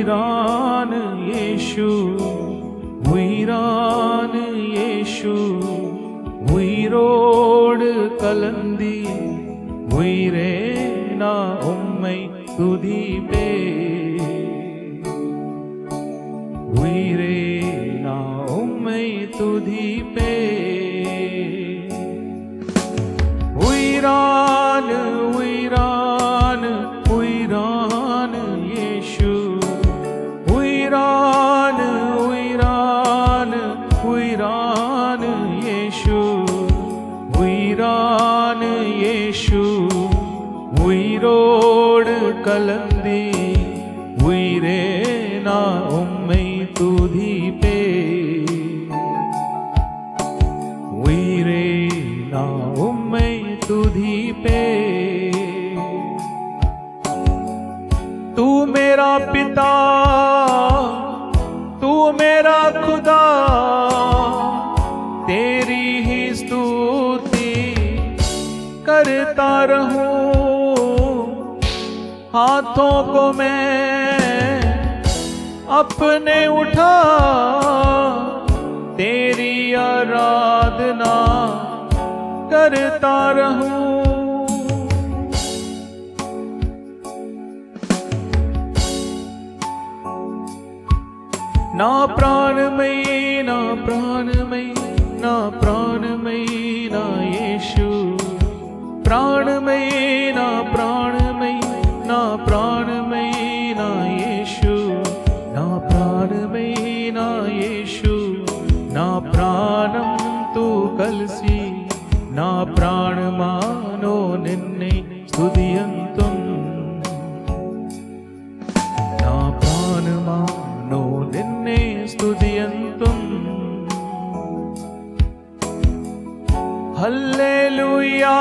वीरान येशू, वीरान येशू, वीरोड कलंदी वीरे ना उम्मै तुधी पे, वीरे ना उम्मै तुधी पे। वीरान वीरान वीरान येशू, वीरान वीरान वीरान येशू, वीरान येशू, वीरोड कलंदी वीरे ना उम्मै तुधी पे, वीरे ना उम्मै तुधी पे। तू मेरा पिता, तू मेरा खुदा, तेरी ही स्तुति करता रहूं। हाथों को मैं अपने उठा, तेरी आराधना करता रहूं। ना प्राणमयी, ना प्राणमयी, ना प्राणमयी, ना येशू, प्राणमयी, ना प्राणमयी, ना प्राणमयी, ना येशू, ना प्राणमयी, ना येशू, ना प्राणं तू कलसी, ना प्राणमानो निन्ने स्तुतियन्तुं, ना प्राणमानो निन्ने स्तुतियन्तुं। Hallelujah,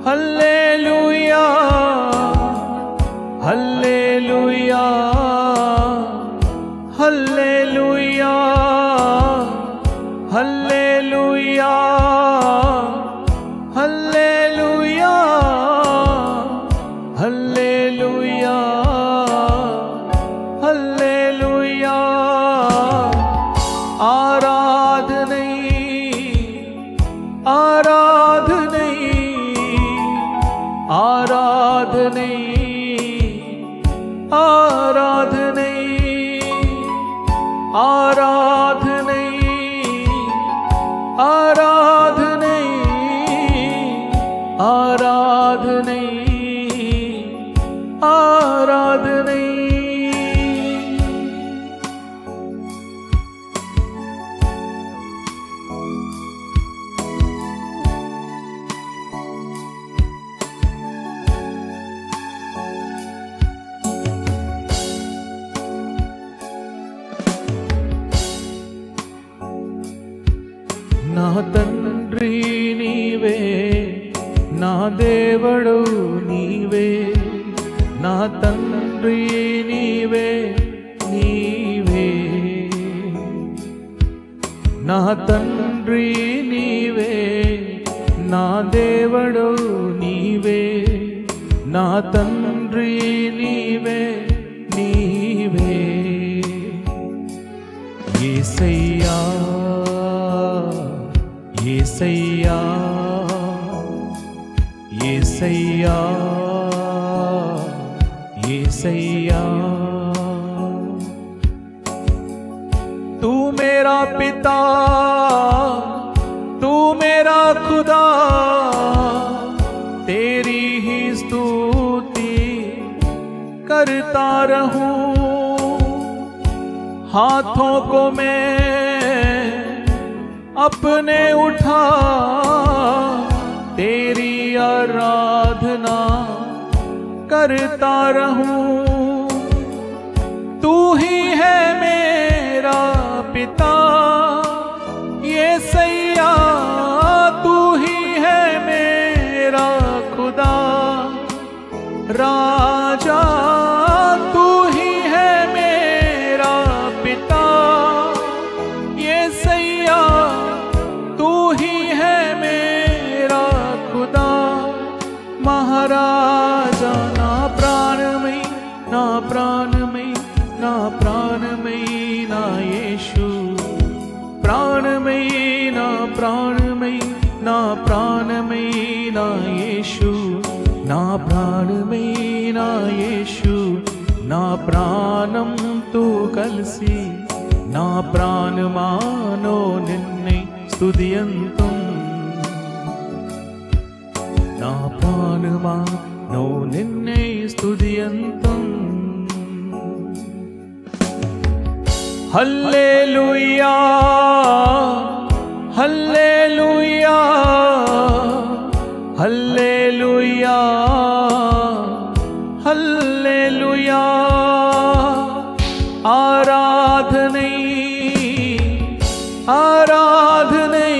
hallelujah, hallelujah, hallelujah, hallelujah, hallelujah, hallelujah, hallelujah. आराधने, आराधने, आराधने, आराधने, आराधने, आराधने, आराधने, आराधने। నా తండ్రి నీవే, నా దేవుడు నీవే, నా తండ్రి నీవే, నీవే, నా తండ్రి నీవే, నా దేవుడు నీవే, నా తండ్రి నీవే, నీవే। యేసయ్యా, యేసయ్యా, యేసయ్యా, యేసయ్యా। तू मेरा पिता, तू मेरा खुदा, तेरी ही स्तुति करता रहूं। हाथों को मैं अपने उठा, तेरी आराधना करता रहूं। तू ही है मेरा पिता, येसैया, तू ही है मेरा खुदा, राजा तू ही है मेरा पिता, येसैया, तू ही है मेरा खुदा। महाराजा ना प्राण में, ప్రాణమై నా ప్రాణమై నా యేసు, నా ప్రాణమై నా యేసు, నా ప్రాణంతో కలిసి నా ప్రాణమానో నిన్నే స్తుతియంతుం, నా ప్రాణమానో నిన్నే స్తుతియంతుం. హల్లెలూయా హల్లెలూయా హల్లెలూయా హల్లెలూయా. ఆరాధனை ఆరాధனை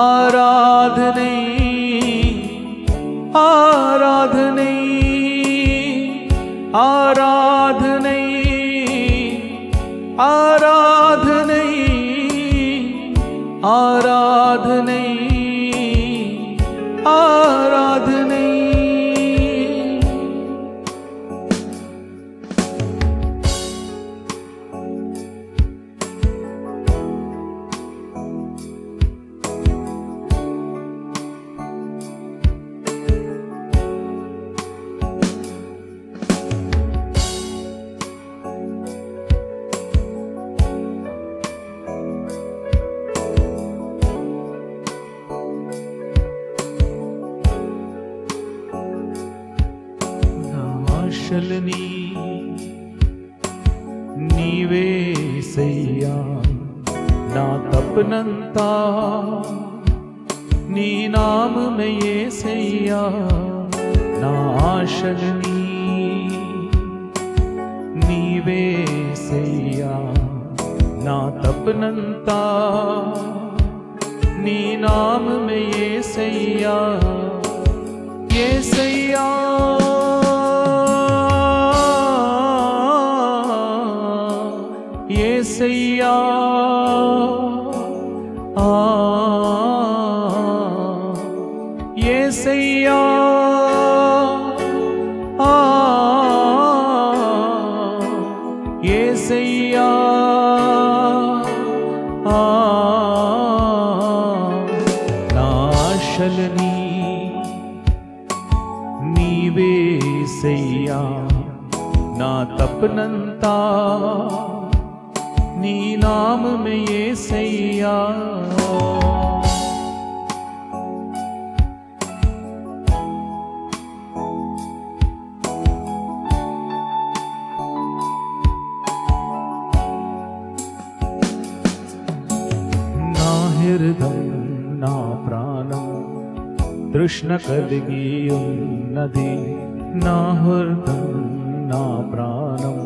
ఆరాధனை ఆరాధனை ఆరాధனை ஆராதனை ஆராதனை ஆராதனை. ఆశలని నీవేసయ్యా, నా తపనంతా నీ నామమే యేసయ్యా. నా ఆశలని నీవేసయ్యా, నా తపనంతా నీ నామమే యేసయ్యా. యేసయ్యా యేసయ్యా యేసయ్యా యేసయ్యా నా ఆశలని నీవేసయ్యా, నా తపనంతా నీ నామమే యేసయ్యా. నా హృదయం నా ప్రాణం తృష్ణ కలిగి ఉన్నది, నా హృదయం నా ప్రాణం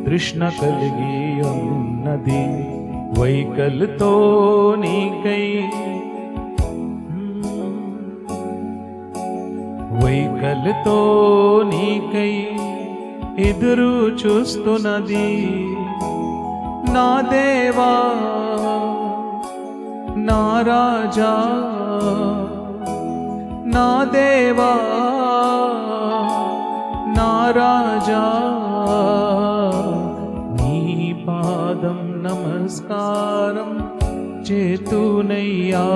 తృష్ణ కలిగి ఉన్నది. వైకల్తో నీకై వైకల్తో నీకై ఎదురు చూస్తున్నది. నా దేవా నా రాజా, నా దేవా నా రాజా, నీ పాదం నమస్కారం చేతునయ్యా,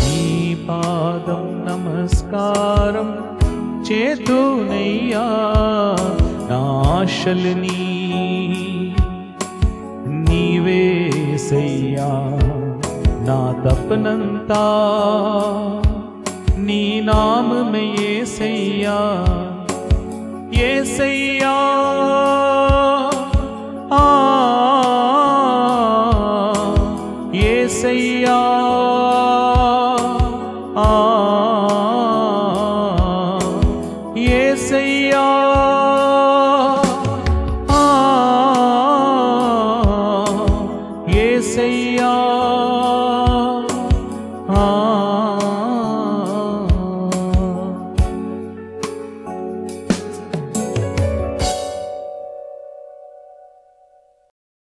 నీ పాదం నమస్కారం చేతునయ్యా. నా ఆశలని నీవేసయ్యా, నా తపనంతా నీ నామమే యేసయ్యా. యేసయ్యా యేసయ్యా యేసయ్యా యేసయ్యా